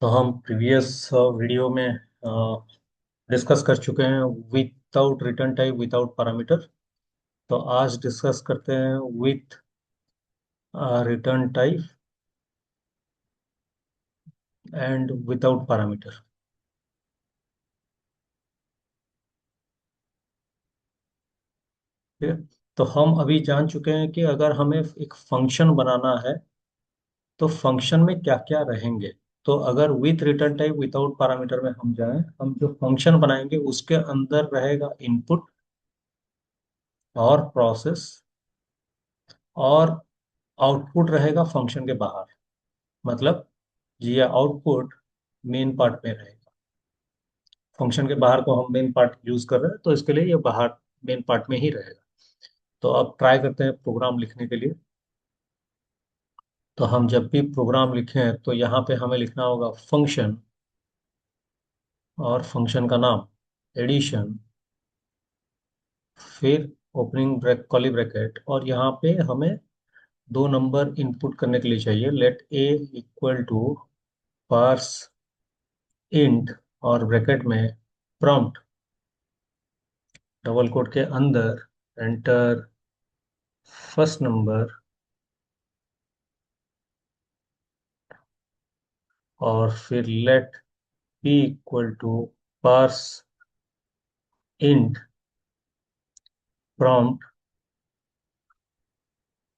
तो हम previous video में डिस्कस कर चुके हैं without return type without parameter. तो आज डिस्कस करते हैं with return type and without parameter. ठीक है। तो हम अभी जान चुके हैं कि अगर हमें एक फंक्शन बनाना है तो फंक्शन में क्या क्या रहेंगे। तो अगर with return type without parameter में हम जाएं, हम जो फंक्शन बनाएंगे उसके अंदर रहेगा इनपुट और प्रोसेस, और आउटपुट रहेगा फंक्शन के बाहर। मतलब ये आउटपुट मेन पार्ट में रहेगा। फंक्शन के बाहर को हम मेन पार्ट यूज कर रहे हैं तो इसके लिए ये बाहर मेन पार्ट में ही रहेगा। तो अब ट्राई करते हैं प्रोग्राम लिखने के लिए। तो हम जब भी प्रोग्राम लिखें तो यहाँ पे हमें लिखना होगा फंक्शन, और फंक्शन का नाम एडिशन, फिर ओपनिंग ब्रैक कर्ली ब्रैकेट, और यहाँ पे हमें दो नंबर इनपुट करने के लिए चाहिए। Let a equal to parse int, और ब्रैकेट में प्रॉम्प्ट डबल कोट के अंदर एंटर फर्स्ट नंबर, और फिर let b equal to parse int prompt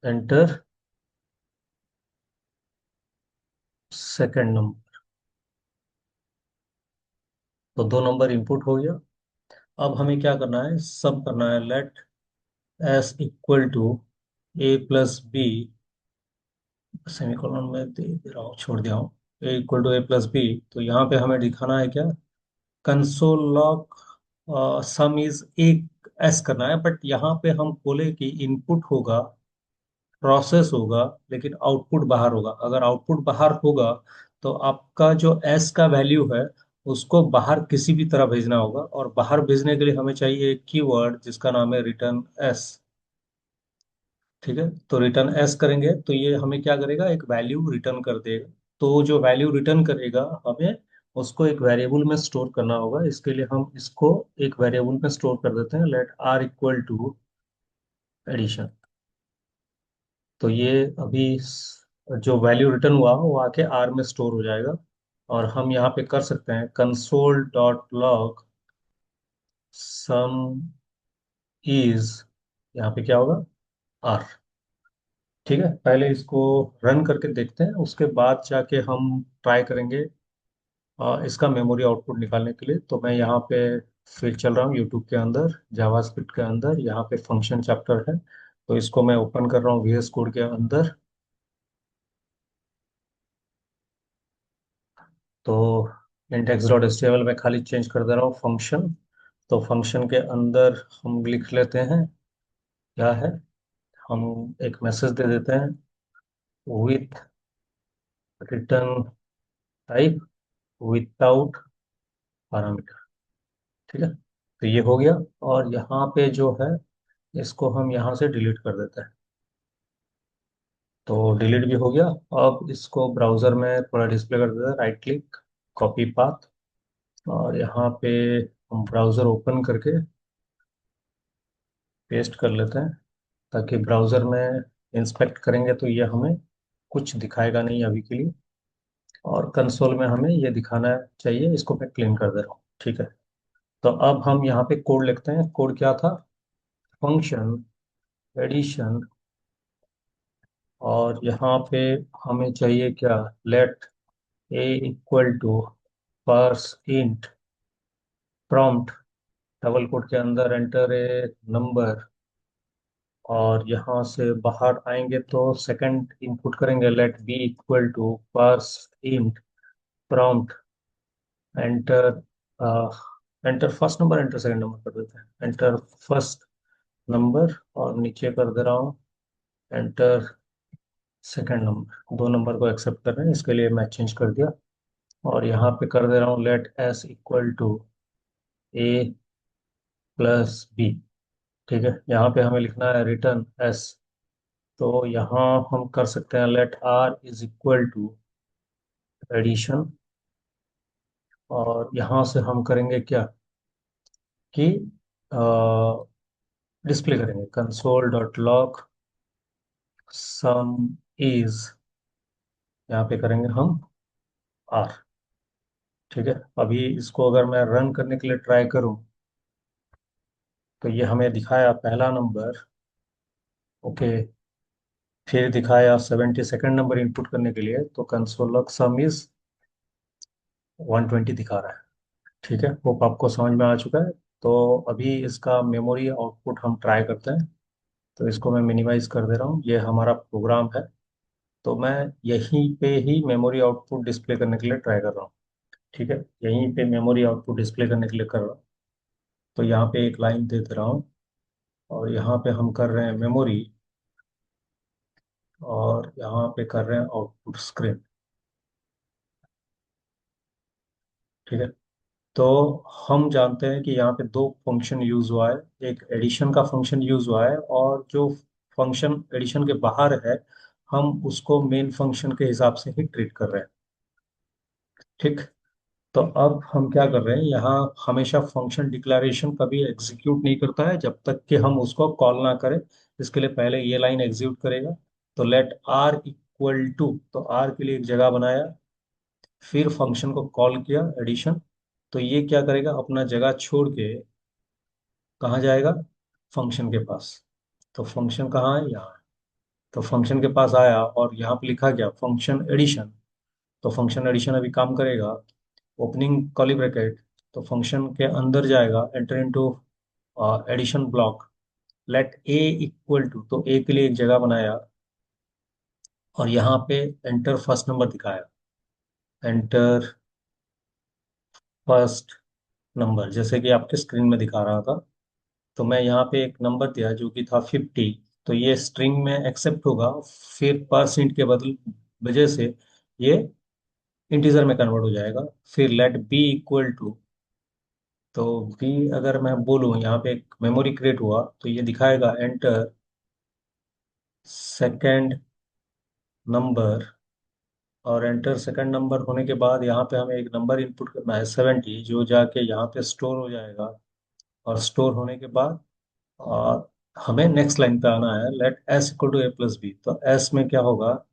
enter second number. तो दो नंबर इनपुट हो गया। अब हमें क्या करना है, सब करना है। Let s equal to a plus b, semicolon में दे रहा हूँ, छोड़ दिया हूँ। A equal to a plus b. तो यहाँ पे हमें दिखाना है क्या, कंसोल लॉग सम इज एक एस करना है। बट यहाँ पे हम बोले कि इनपुट होगा, प्रोसेस होगा, लेकिन आउटपुट बाहर होगा। अगर आउटपुट बाहर होगा तो आपका जो एस का वैल्यू है उसको बाहर किसी भी तरह भेजना होगा, और बाहर भेजने के लिए हमें चाहिए एक कीवर्ड जिसका नाम है रिटर्न एस। ठीक है। तो रिटर्न एस करेंगे तो ये हमें क्या करेगा, एक वैल्यू रिटर्न कर देगा। तो जो वैल्यू रिटर्न करेगा हमें उसको एक वेरिएबल में स्टोर करना होगा। इसके लिए हम इसको एक वेरिएबल में स्टोर कर देते हैं। Let r equal to addition. तो ये अभी जो वैल्यू रिटर्न हुआ वो आके आर में स्टोर हो जाएगा। और हम यहाँ पे कर सकते हैं console dot log sum is, यहाँ पे क्या होगा, आर। ठीक है। पहले इसको रन करके देखते हैं, उसके बाद जाके हम ट्राई करेंगे इसका मेमोरी आउटपुट निकालने के लिए। तो मैं यहाँ पे फिर चल रहा हूँ यूट्यूब के अंदर, जावास्क्रिप्ट के अंदर, यहाँ पे फंक्शन चैप्टर है। तो इसको मैं ओपन कर रहा हूँ VS कोड के अंदर। तो इंडेक्स डॉट एच में खाली चेंज कर दे रहा हूँ फंक्शन। तो फंक्शन के अंदर हम लिख लेते हैं क्या है, हम एक मैसेज दे देते हैं with return type without parameter. ठीक है। तो ये हो गया। और यहाँ पे जो है इसको हम यहाँ से डिलीट कर देते हैं। तो डिलीट भी हो गया। अब इसको ब्राउजर में थोड़ा डिस्प्ले कर देते हैं, राइट क्लिक, कॉपी पाथ, और यहाँ पे हम ब्राउजर ओपन करके पेस्ट कर लेते हैं, ताकि ब्राउजर में इंस्पेक्ट करेंगे तो ये हमें कुछ दिखाएगा नहीं अभी के लिए। और कंसोल में हमें ये दिखाना चाहिए। इसको मैं क्लीन कर दे रहा हूँ। ठीक है। तो अब हम यहाँ पे कोड लिखते हैं। कोड क्या था, फंक्शन एडिशन, और यहाँ पे हमें चाहिए क्या, let a equal to parse int prompt double quote के अंदर एंटर ए नंबर, और यहाँ से बाहर आएंगे तो सेकंड इनपुट करेंगे। Let b equal to parse int prompt enter enter first number, enter second number कर देते हैं, एंटर फर्स्ट नंबर, और नीचे कर दे रहा हूँ एंटर सेकंड नंबर। दो नंबर को एक्सेप्ट कर रहे हैं, इसके लिए मैं चेंज कर दिया। और यहाँ पे कर दे रहा हूँ let s equal to a plus b. ठीक है। यहाँ पे हमें लिखना है रिटर्न एस। तो यहाँ हम कर सकते हैं let r is equal to addition, और यहाँ से हम करेंगे क्या कि डिस्प्ले करेंगे console dot log sum is, यहाँ पे करेंगे हम आर। ठीक है, अभी इसको अगर मैं रन करने के लिए ट्राई करूं तो ये हमें दिखाया पहला नंबर। ओके, फिर दिखाया 72nd नंबर इनपुट करने के लिए, तो कंसोल लॉग सम इज 120 दिखा रहा है। ठीक है, होप आपको समझ में आ चुका है। तो अभी इसका मेमोरी आउटपुट हम ट्राई करते हैं। तो इसको मैं मिनिमाइज कर दे रहा हूँ, ये हमारा प्रोग्राम है। तो मैं यहीं पे ही मेमोरी आउटपुट डिस्प्ले करने के लिए ट्राई कर रहा हूँ। ठीक है, यहीं पे मेमोरी आउटपुट डिस्प्ले करने के लिए कर रहा हूँ। तो यहाँ पे एक लाइन दे दे रहा हूँ, और यहाँ पे हम कर रहे हैं मेमोरी, और यहाँ पे कर रहे हैं आउटपुट स्क्रीन। ठीक है, तो हम जानते हैं कि यहाँ पे दो फंक्शन यूज हुआ है। एक एडिशन का फंक्शन यूज हुआ है, और जो फंक्शन एडिशन के बाहर है हम उसको मेन फंक्शन के हिसाब से ही ट्रीट कर रहे हैं। ठीक, तो अब हम क्या कर रहे हैं, यहाँ हमेशा फंक्शन डिक्लेरेशन कभी एग्जीक्यूट नहीं करता है जब तक कि हम उसको कॉल ना करें। इसके लिए पहले ये लाइन एग्जीक्यूट करेगा। तो लेट आर इक्वल टू, तो आर के लिए एक जगह बनाया, फिर फंक्शन को कॉल किया एडिशन। तो ये क्या करेगा, अपना जगह छोड़ के कहाँ जाएगा, फंक्शन के पास। तो फंक्शन कहाँ है, यहाँ है। तो फंक्शन के पास आया, और यहाँ पे लिखा गया फंक्शन एडिशन। तो फंक्शन एडिशन अभी काम करेगा, ओपनिंग कर्ली ब्रैकेट। तो फंक्शन के अंदर जाएगा, enter into addition block, let a equal to, तो ए के लिए एक जगह बनाया, और यहाँ पे एंटर फर्स्ट नंबर दिखाया, एंटर फर्स्ट नंबर, जैसे कि आपके स्क्रीन में दिखा रहा था। तो मैं यहाँ पे एक नंबर दिया जो कि था 50। तो ये स्ट्रिंग में एक्सेप्ट होगा, फिर परसेंट के बदल वजह से ये इंटीजर में कन्वर्ट हो जाएगा। फिर लेट बी इक्वल टू, तो बी अगर मैं बोलूँ, यहाँ पे एक मेमोरी क्रिएट हुआ, तो ये दिखाएगा एंटर सेकंड नंबर। और एंटर सेकंड नंबर होने के बाद यहाँ पे हमें एक नंबर इनपुट करना है 70, जो जाके यहाँ पे स्टोर हो जाएगा। और स्टोर होने के बाद और हमें नेक्स्ट लाइन पे आना है, let s equal to a plus b. तो एस में क्या होगा,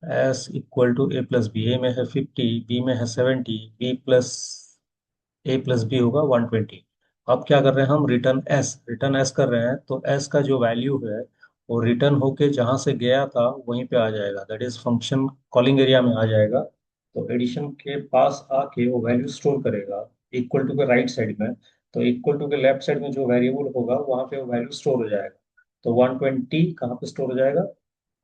s equal to a plus b. A में है 50, बी में है 70, b plus a plus b होगा 120। अब क्या कर रहे हैं हम, रिटर्न एस कर रहे हैं। तो एस का जो वैल्यू है वो रिटर्न होके जहां से गया था वहीं पे आ जाएगा, that is function calling area में आ जाएगा। तो एडिशन के पास आके वो वैल्यू स्टोर करेगा इक्वल टू के राइट साइड में। तो इक्वल टू के लेफ्ट साइड में जो वेरिएबल होगा वहां पे वो वैल्यू स्टोर हो जाएगा। तो 120 कहाँ पे स्टोर हो जाएगा,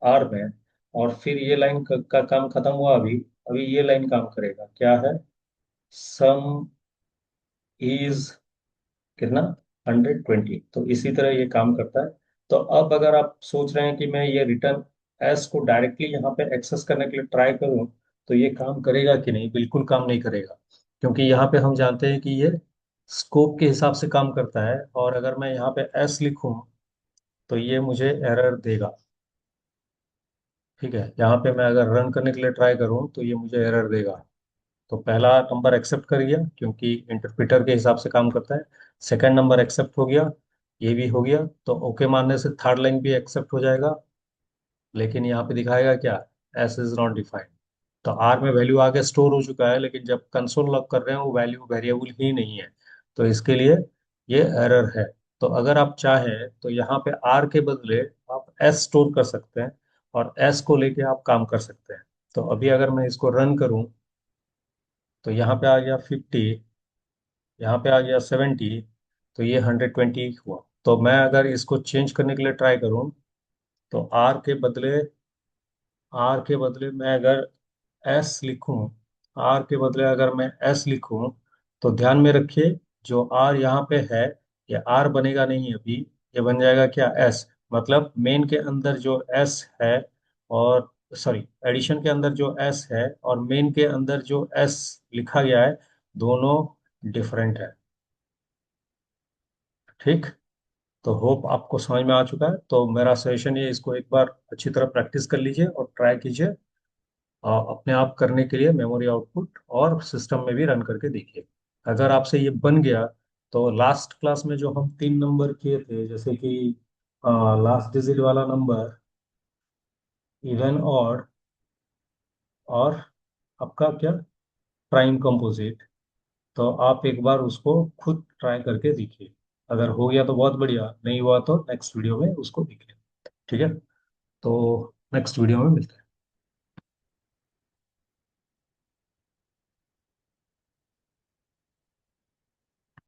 आर में। और फिर ये लाइन का काम खत्म हुआ। अभी अभी ये लाइन काम करेगा, क्या है, सम इज कितना, 120। तो इसी तरह ये काम करता है। तो अब अगर आप सोच रहे हैं कि मैं ये रिटर्न एस को डायरेक्टली यहाँ पे एक्सेस करने के लिए ट्राई करूँ, तो ये काम करेगा कि नहीं, बिल्कुल काम नहीं करेगा। क्योंकि यहाँ पे हम जानते हैं कि ये स्कोप के हिसाब से काम करता है, और अगर मैं यहाँ पे एस लिखूँ तो ये मुझे एरर देगा। ठीक है, यहाँ पे मैं अगर रन करने के लिए ट्राई करूँ तो ये मुझे एरर देगा। तो पहला नंबर एक्सेप्ट कर गया क्योंकि इंटरप्रेटर के हिसाब से काम करता है। सेकंड नंबर एक्सेप्ट हो गया, ये भी हो गया। तो ओके मानने से थर्ड लाइन भी एक्सेप्ट हो जाएगा। लेकिन यहाँ पे दिखाएगा क्या, एस इज नॉट डिफाइंड। तो आर में वैल्यू आगे स्टोर हो चुका है, लेकिन जब कंसोल लॉग कर रहे हैं वो वैल्यू वेरिएबल ही नहीं है। तो इसके लिए ये एरर है। तो अगर आप चाहें तो यहाँ पे आर के बदले आप एस स्टोर कर सकते हैं, और एस को लेके आप काम कर सकते हैं। तो अभी अगर मैं इसको रन करूं तो यहाँ पे आ गया 50, यहाँ पे आ गया 70। तो ये 120 हुआ। तो मैं अगर इसको चेंज करने के लिए ट्राई करूँ तो आर के बदले मैं अगर एस लिखूं, आर के बदले अगर मैं एस लिखूं, तो ध्यान में रखिए जो आर यहाँ पे है ये आर बनेगा नहीं अभी, ये बन जाएगा क्या, एस। मतलब मेन के अंदर जो एस है, और सॉरी एडिशन के अंदर जो एस है और मेन के अंदर जो एस लिखा गया है, दोनों डिफरेंट है। ठीक, तो होप आपको समझ में आ चुका है। तो मेरा सजेशन ये, इसको एक बार अच्छी तरह प्रैक्टिस कर लीजिए और ट्राई कीजिए। अपने आप करने के लिए मेमोरी आउटपुट और सिस्टम में भी रन करके देखिए। अगर आपसे ये बन गया तो लास्ट क्लास में जो हम 3 नंबर किए थे, जैसे कि लास्ट डिजिट वाला नंबर, इवन और आपका क्या, प्राइम कंपोजिट, तो आप एक बार उसको खुद ट्राई करके देखिए। अगर हो गया तो बहुत बढ़िया, नहीं हुआ तो नेक्स्ट वीडियो में उसको देखिए। ठीक है, तो नेक्स्ट वीडियो में मिलते हैं।